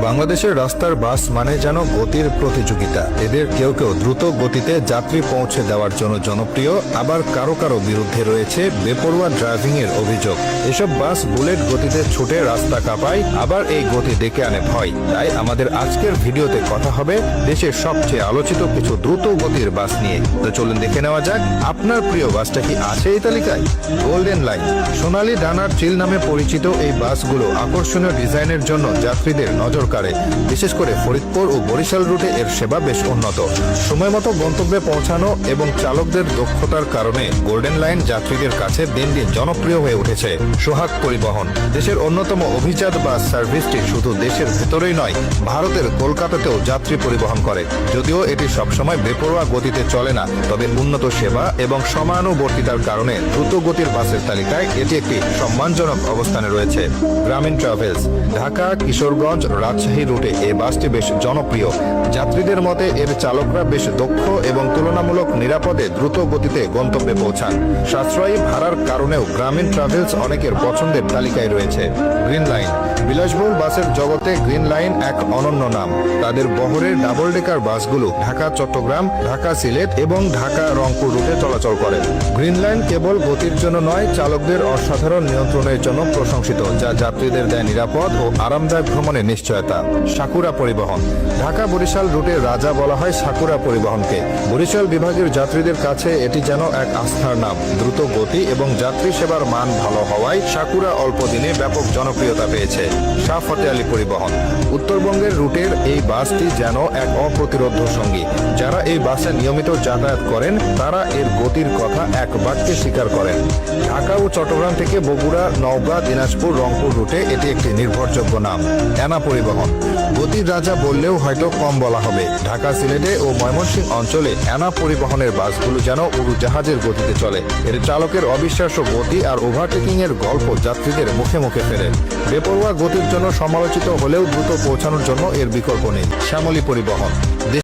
বাংলাদেশের রাস্তার বাস মানে যেন গতির প্রতিযোগিতা। এদের কেউ কেউ দ্রুত গতিতে যাত্রী পৌঁছে দেওয়ার জন্য জনপ্রিয়, আবার কারো কারো বিরুদ্ধে রয়েছে বেপরোয়া ড্রাইভিং এর অভিযোগ। এসব বাস বুলেট গতিতে ছুটে রাস্তা কাঁপায়, আবার এই গতি ডেকে আনে ভয়। তাই আমাদের আজকের ভিডিওতে কথা হবে দেশের সবচেয়ে আলোচিত কিছু দ্রুত গতির বাস নিয়ে। তো চলুন দেখে নেওয়া যাক, আপনার প্রিয় বাসটা কি আছে এই তালিকায়? গোল্ডেন লাইন সোনালী ডানার চিল নামে পরিচিত এই বাসগুলো আকর্ষণীয় ডিজাইনের জন্য যাত্রীদের নজর কাড়ে। বিশেষ করে ফরিদপুর ও বরিশাল রুটে এর সেবা বেশ উন্নত। সময় মতো গন্তব্যে পৌঁছানো এবং চালকদের দক্ষতার কারণে গোল্ডেন লাইন যাত্রীদের কাছে দিন দিন জনপ্রিয় হয়ে উঠেছে। সোহাগ পরিবহন দেশের অন্যতম অভিজাত বাস সার্ভিসটি শুধু দেশের ভেতরেই নয়, ভারতের কলকাতাতেও যাত্রী পরিবহন করে। যদিও এটি সবসময় বেপরোয়া গতিতে চলে না, তবে উন্নত সেবা এবং সময়ানুবর্তিতার কারণে দ্রুত গতির বাসের তালিকায় এটি একটি সম্মানজনক অবস্থানে রয়েছে। গ্রামীণ ট্রাভেলস ঢাকা, কিশোরগঞ্জ, রাজশাহী রুটে এই বাসটি বেশ জনপ্রিয়। যাত্রীদের মতে এর চালকরা বেশ দক্ষ এবং তুলনামূলক নিরাপদে দ্রুত গতিতে গন্তব্যে পৌঁছান। সাশ্রয়ী ভাড়ার কারণেও গ্রামীণ ট্রাভেলস অনেকের পছন্দের তালিকায় রয়েছে। গ্রিন লাইন বিলাসবহুল বাসের জগতে গ্রিন লাইন এক অনন্য নাম। তাদের বহরের ডাবল ডেকার বাসগুলো ঢাকা চট্টগ্রাম, ঢাকা সিলেট এবং ঢাকা রংপুর রুটে চলাচল করে। গ্রিন লাইন কেবল গতির জন্য নয়, চালকদের অসাধারণ নিয়ন্ত্রণের জন্য প্রশংসিত, যা যাত্রীদের দেয় নিরাপদ ও আরামদায়ক ভ্রমণের নিশ্চয়তা। সাকুরা পরিবহন ঢাকা বরিশাল রুটের রাজা বলা হয় সাকুরা পরিবহনকে। বরিশাল বিভাগের যাত্রীদের কাছে এটি যেন এক আস্থার নাম। দ্রুত গতি এবং যাত্রী সেবার মান ভালো হওয়ায় সাকুরা অল্প দিনে ব্যাপক জনপ্রিয়তা পেয়েছে। শাহ ফতে আলী পরিবহন উত্তরবঙ্গের রুটের এই বাসটি যেন এক অপ্রতিরোধ্য সঙ্গী। যারা এই বাসে নিয়মিত যাতায়াত করেন তারা এর গতির কথা এক বাক্যে স্বীকার করেন। ঢাকা ও চট্টগ্রাম থেকে বগুড়া, নওগাঁ, দিনাজপুর, রংপুর রুটে এটি একটি নির্ভরযোগ্য নাম। এনা পরিবহন গতির রাজা বললেও হয়তো কম বলা হবে। ঢাকা, সিলেটে ও ময়মনসিংহ অঞ্চলে এনা পরিবহনের বাসগুলো যেন উড়োজাহাজের গতিতে চলে। এর চালকের অবিশ্বাস্য গতি আর ওভারটেকিং এর গল্প যাত্রীদের মুখে মুখে ফেলে। বেপরোয়া গতির জন্য সমালোচিত হলেও দ্রুত পৌঁছানোর জন্য এর বিকল্প নেই। শ্যামলী পরিবহন